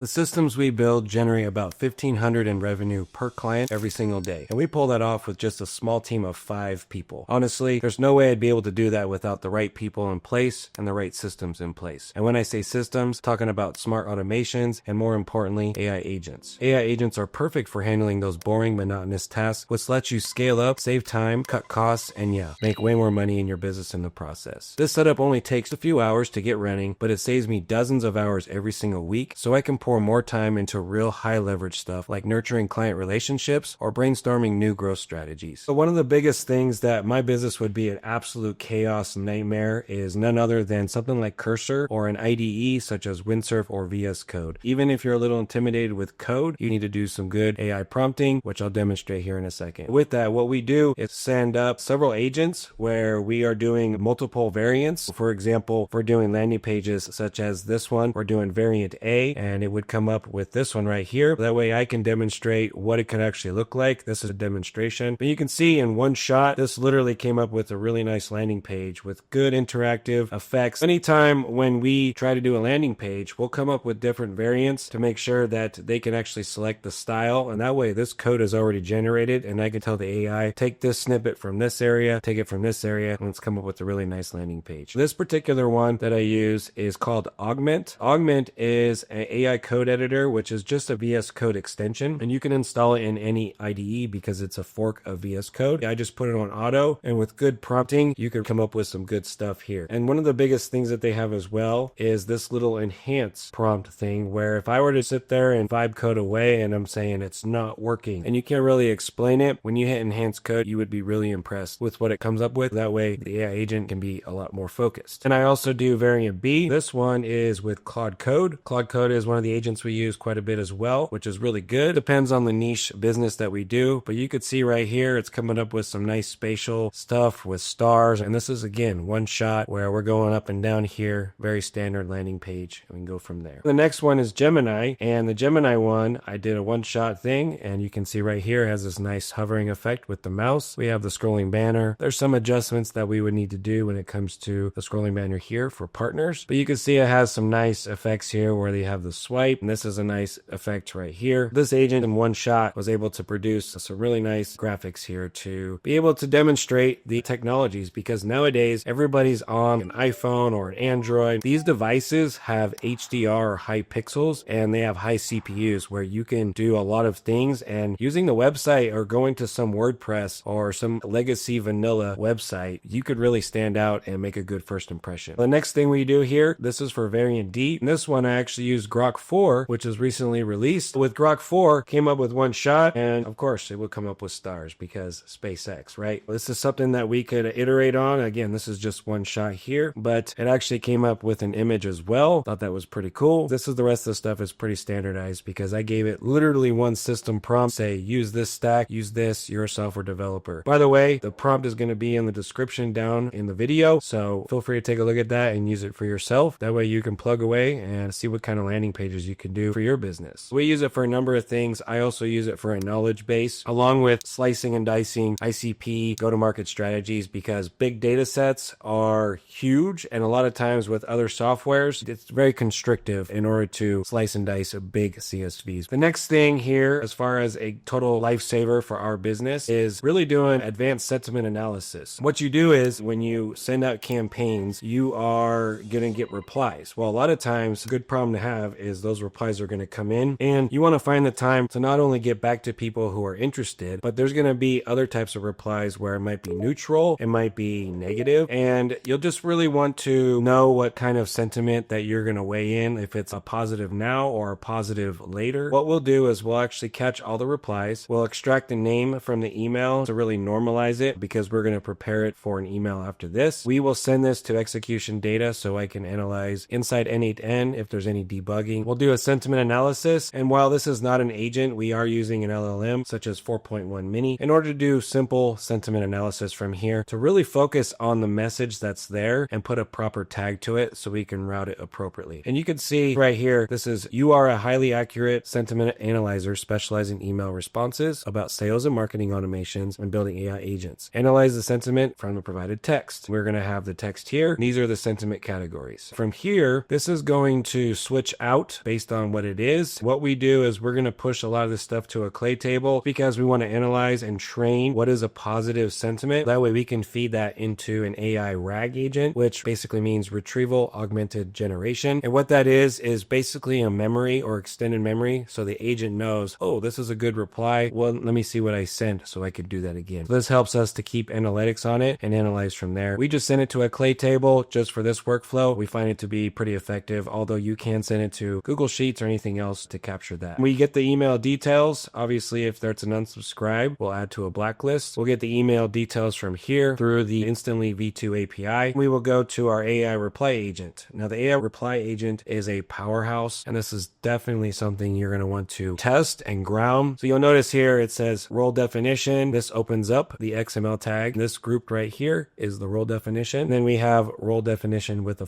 The systems we build generate about $1,500 in revenue per client every single day, and we pull that off with just a small team of 5 people. Honestly, there's no way I'd be able to do that without the right people in place and the right systems in place. And when I say systems, talking about smart automations and, more importantly, AI agents. AI agents are perfect for handling those boring, monotonous tasks, which lets you scale up, save time, cut costs, and make way more money in your business in the process. This setup only takes a few hours to get running, but it saves me dozens of hours every single week, so I can pour more time into real high leverage stuff like nurturing client relationships or brainstorming new growth strategies. So one of the biggest things that my business would be an absolute chaos nightmare is none other than something like Cursor or an IDE such as Windsurf or VS Code. Even if you're a little intimidated with code, you need to do some good AI prompting, which I'll demonstrate here in a second. With that, what we do is send up several agents where we are doing multiple variants. For example, if we're doing landing pages such as this one, we're doing variant A, and it would come up with this one right here. That way I can demonstrate what it could actually look like. This is a demonstration, but you can see in one shot, this literally came up with a really nice landing page with good interactive effects. Anytime when we try to do a landing page, we'll come up with different variants to make sure that they can actually select the style, and that way this code is already generated and I can tell the AI, take this snippet from this area, take it from this area, and let's come up with a really nice landing page. This particular one that I use is called Augment. Augment is an AI code editor, which is just a VS Code extension, and you can install it in any IDE because it's a fork of VS Code. I just put it on auto, and with good prompting, you can come up with some good stuff here. And one of the biggest things that they have as well is this little enhance prompt thing, where if I were to sit there and vibe code away and I'm saying it's not working, and you can't really explain it, when you hit enhance code, you would be really impressed with what it comes up with. That way, the AI agent can be a lot more focused. And I also do variant B. This one is with Claude Code. Claude Code is one of the agents we use quite a bit as well, which is really good. Depends on the niche business that we do, but you could see right here, it's coming up with some nice spatial stuff with stars. And this is again, one shot where we're going up and down here, very standard landing page, and we can go from there. The next one is Gemini, and the Gemini one, I did a one shot thing, and you can see right here has this nice hovering effect with the mouse. We have the scrolling banner. There's some adjustments that we would need to do when it comes to the scrolling banner here for partners, but you can see it has some nice effects here where they have the swipe, and this is a nice effect right here. This agent in one shot was able to produce some really nice graphics here to be able to demonstrate the technologies, because nowadays everybody's on an iPhone or an Android. These devices have HDR or high pixels, and they have high CPUs where you can do a lot of things, and using the website or going to some WordPress or some legacy vanilla website, you could really stand out and make a good first impression. The next thing we do here, this is for variant D. In this one, I actually used Grok 4, which is recently released. With Grok 4, came up with one shot, and of course, it would come up with stars because SpaceX, right? This is something that we could iterate on. Again, this is just one shot here, but it actually came up with an image as well. Thought that was pretty cool. This is the rest of the stuff is pretty standardized because I gave it literally one system prompt, say, use this stack, use this, you're a software developer. By the way, the prompt is going to be in the description down in the video, so feel free to take a look at that and use it for yourself. That way you can plug away and see what kind of landing pages you can do for your business. We use it for a number of things. I also use it for a knowledge base, along with slicing and dicing, ICP, go-to-market strategies, because big data sets are huge, and a lot of times with other softwares, it's very constrictive in order to slice and dice a big CSVs. The next thing here, as far as a total lifesaver for our business, is really doing advanced sentiment analysis. What you do is when you send out campaigns, you are going to get replies. Well, a lot of times, a good problem to have is those replies are going to come in, and you want to find the time to not only get back to people who are interested, but there's going to be other types of replies where it might be neutral, it might be negative, and you'll just really want to know what kind of sentiment that you're going to weigh in, if it's a positive now or a positive later. What we'll do is we'll actually catch all the replies. We'll extract the name from the email to really normalize it, because we're going to prepare it for an email after this. We will send this to execution data so I can analyze inside N8N if there's any debugging. We'll do a sentiment analysis, and while this is not an agent, we are using an LLM such as 4.1 mini in order to do simple sentiment analysis from here to really focus on the message that's there and put a proper tag to it so we can route it appropriately. And you can see right here, this is, you are a highly accurate sentiment analyzer specializing in email responses about sales and marketing automations and building AI agents. Analyze the sentiment from the provided text. We're going to have the text here. These are the sentiment categories. From here, this is going to switch out based on what it is. What we do is we're going to push a lot of this stuff to a clay table because we want to analyze and train what is a positive sentiment. That way we can feed that into an AI RAG agent, which basically means retrieval augmented generation. And what that is basically a memory or extended memory. So the agent knows, oh, this is a good reply. Well, let me see what I sent so I could do that again. So this helps us to keep analytics on it and analyze from there. We just send it to a clay table just for this workflow. We find it to be pretty effective, although you can send it to Google Sheets or anything else to capture that. We get the email details. Obviously, if there's an unsubscribe, we'll add to a blacklist. We'll get the email details from here through the Instantly V2 API. We will go to our AI reply agent. Now, the AI reply agent is a powerhouse, and this is definitely something you're going to want to test and ground. So you'll notice here it says role definition. This opens up the XML tag. This grouped right here is the role definition. Then we have role definition with a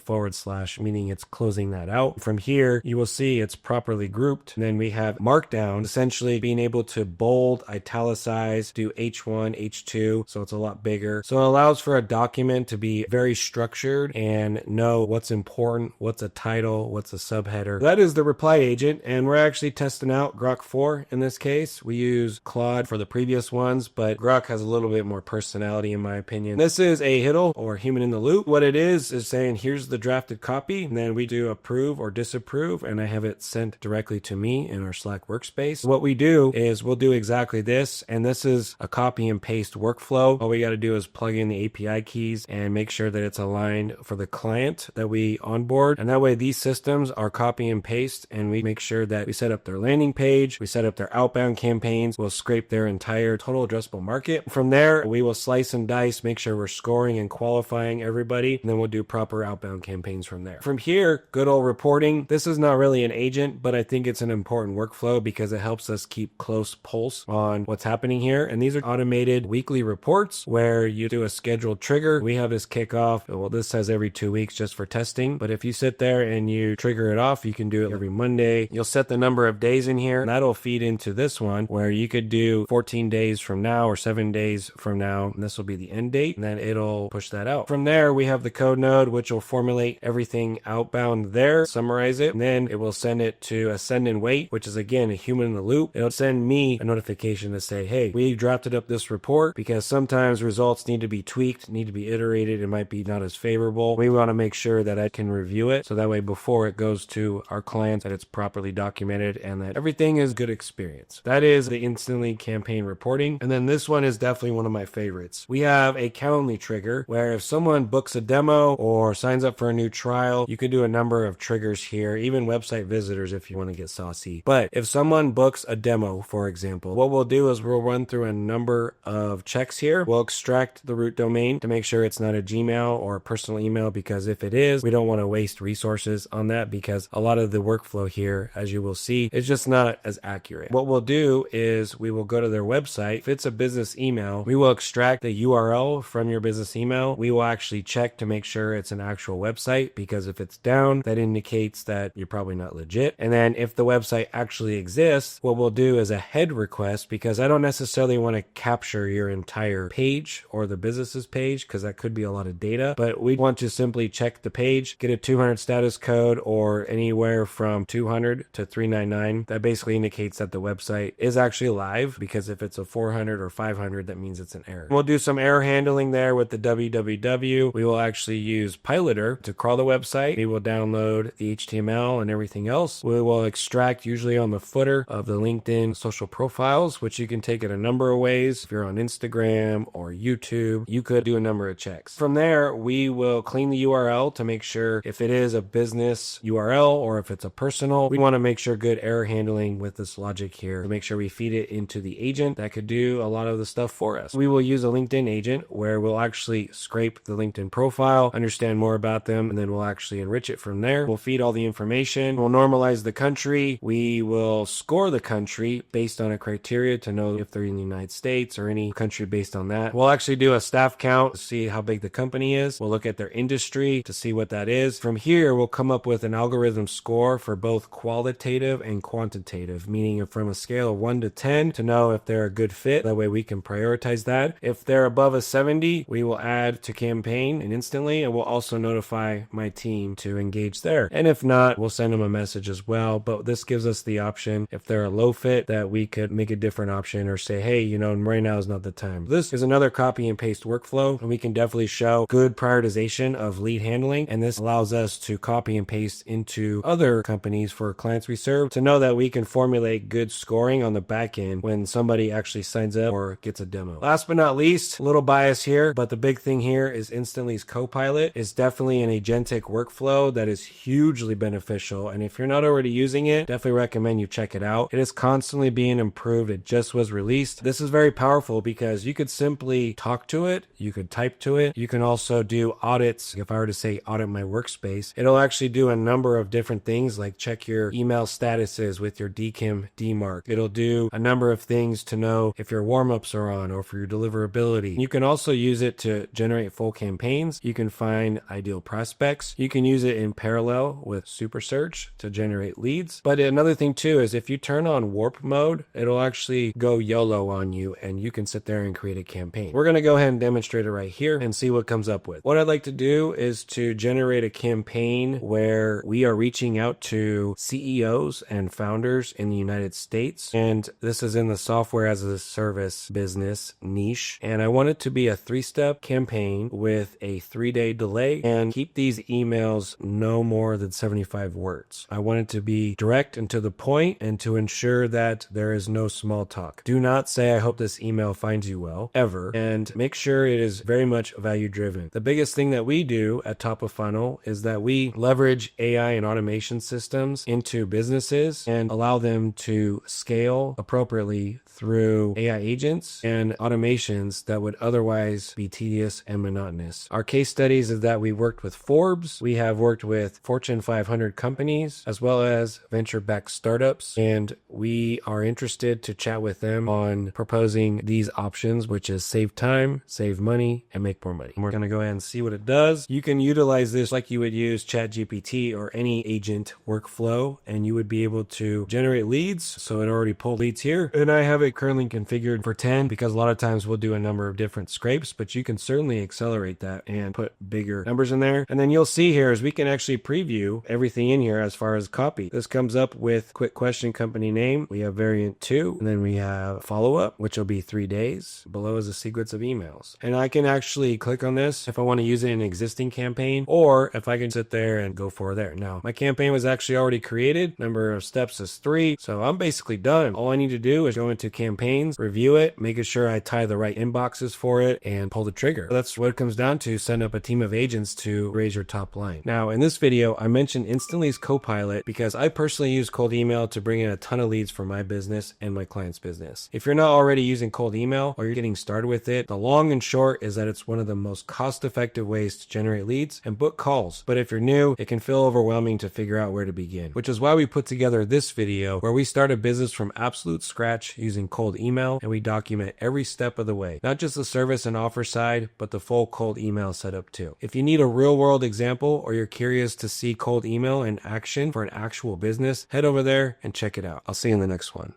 / meaning it's closing that out. From here, you will see it's properly grouped. And then we have markdown, essentially being able to bold, italicize, do H1, H2, so it's a lot bigger. So it allows for a document to be very structured and know what's important, what's a title, what's a subheader. That is the reply agent, and we're actually testing out Grok 4 in this case. We use Claude for the previous ones, but Grok has a little bit more personality in my opinion. This is a HITL or human in the loop. What it is saying here's the drafted copy, and then we do approve or disapprove, and I have it sent directly to me in our Slack workspace. What we do is we'll do exactly this, and this is a copy and paste workflow. All we got to do is plug in the API keys and make sure that it's aligned for the client that we onboard, and that way these systems are copy and paste, and we make sure that we set up their landing page, we set up their outbound campaigns, we'll scrape their entire total addressable market. From there, we will slice and dice, make sure we're scoring and qualifying everybody, and then we'll do proper outbound campaigns from there. From here, good old reporting. This is not really an agent, but I think it's an important workflow because it helps us keep close pulse on what's happening here. And these are automated weekly reports where you do a scheduled trigger. We have this kickoff. Well, this says every 2 weeks just for testing, but if you sit there and you trigger it off, you can do it every Monday. You'll set the number of days in here, and that'll feed into this one where you could do 14 days from now or 7 days from now, and this will be the end date, and then it'll push that out. From there, we have the code node, which will formulate everything outbound there, summarize it, and then it will send it to a send and wait, which is again a human in the loop. It'll send me a notification to say, hey, we drafted up this report because sometimes results need to be tweaked, need to be iterated. It might be not as favorable. We want to make sure that I can review it, so that way before it goes to our clients that it's properly documented and that everything is good experience. That is the instantly campaign reporting. And then this one is definitely one of my favorites. We have a Calendly trigger where if someone books a demo or signs up for a new trial, you can do a number of triggers here, even website visitors if you want to get saucy. But if someone books a demo, for example, what we'll do is we'll run through a number of checks here. We'll extract the root domain to make sure it's not a Gmail or a personal email, because if it is, we don't want to waste resources on that because a lot of the workflow here, as you will see, is just not as accurate. What we'll do is we will go to their website. If it's a business email, we will extract the URL from your business email. We will actually check to make sure it's an actual website, because if it's down, that indicates that you're probably not legit. And then if the website actually exists, what we'll do is a head request, because I don't necessarily want to capture your entire page or the business's page, because that could be a lot of data, but we want to simply check the page, get a 200 status code or anywhere from 200 to 399. That basically indicates that the website is actually live, because if it's a 400 or 500, that means it's an error. We'll do some error handling there with the www. We will actually use Piloter to crawl the website. We will download the HTML and everything else. We will extract usually on the footer of the LinkedIn social profiles, which you can take it a number of ways. If you're on Instagram or YouTube, you could do a number of checks. From there, we will clean the URL to make sure if it is a business URL or if it's a personal. We want to make sure good error handling with this logic here to make sure we feed it into the agent that could do a lot of the stuff for us. We will use a LinkedIn agent where we'll actually scrape the LinkedIn profile, understand more about them, and then we'll actually enrich it from there. We'll feed all the information. We'll normalize the country. We will score the country based on a criteria to know if they're in the United States or any country based on that. We'll actually do a staff count to see how big the company is. We'll look at their industry to see what that is. From here, we'll come up with an algorithm score for both qualitative and quantitative, meaning from a scale of 1 to 10 to know if they're a good fit. That way we can prioritize that. If they're above a 70, we will add to campaign and instantly, and we'll also notify my team to engage there. And if not, we'll send them a message as well, but this gives us the option, if they're a low fit, that we could make a different option or say, hey, right now is not the time. This is another copy and paste workflow, and we can definitely show good prioritization of lead handling, and this allows us to copy and paste into other companies for clients we serve to know that we can formulate good scoring on the back end when somebody actually signs up or gets a demo. Last but not least, a little bias here, but the big thing here is Instantly's Copilot is definitely an agentic workflow that is hugely beneficial, and if you're not already using it, definitely recommend you check it out. It is constantly being improved. It just was released. This is very powerful because you could simply talk to it, you could type to it, you can also do audits. If I were to say audit my workspace, it'll actually do a number of different things like check your email statuses with your DKIM DMARC. It'll do a number of things to know if your warm-ups are on or for your deliverability. You can also use it to generate full campaigns. You can find ideal prospects. You can use it in parallel with Super Search to generate leads. But another thing too is if you turn on warp mode, it'll actually go YOLO on you and you can sit there and create a campaign. We're going to go ahead and demonstrate it right here and see what comes up with. What I'd like to do is to generate a campaign where we are reaching out to CEOs and founders in the United States. And this is in the software as a service business niche. And I want it to be a 3-step campaign with a 3-day delay and keep these emails no more than 75 words. I want it to be direct and to the point and to ensure that there is no small talk. Do not say, I hope this email finds you well, ever, and make sure it is very much value driven. The biggest thing that we do at Top of Funnel is that we leverage AI and automation systems into businesses and allow them to scale appropriately through AI agents and automations that would otherwise be tedious and monotonous. Our case studies is that we worked with Forbes, we have worked with Fortune 500 companies, as well as venture-backed startups, and we are interested to chat with them on proposing these options, which is save time, save money, and make more money. And we're going to go ahead and see what it does. You can utilize this like you would use ChatGPT or any agent workflow, and you would be able to generate leads. So it already pulled leads here, and I have it currently configured for 10 because a lot of times we'll do a number of different scrapes, but you can certainly accelerate that and put bigger numbers in there. And then you'll see here is we can actually preview everything in here as far as copy. This comes up with quick question, company name. We have variant 2, and then we have follow-up, which will be 3 days. Below is a sequence of emails. And I can actually click on this if I want to use it in an existing campaign, or if I can sit there and go for there. Now, my campaign was actually already created. Number of steps is 3. So I'm basically done. All I need to do is go into campaigns, review it, making sure I tie the right inboxes for it, and pull the trigger. That's what it comes down to. Send up a team of agents to raise your top line. Now, in this video, I mentioned Instantly's Copilot because I personally use cold email to bring in a ton of leads for my business and my client's business. If you're not already using cold email or you're getting started with it, the long and short is that it's one of the most cost-effective ways to generate leads and book calls. But if you're new, it can feel overwhelming to figure out where to begin, which is why we put together this video where we start a business from absolute scratch using cold email, and we document every step of the way, not just the service and offer side, but the full cold email setup too. If you need a real world example or you're curious to see cold email in action for an actual business, head over there and check it out. I'll see you in the next one.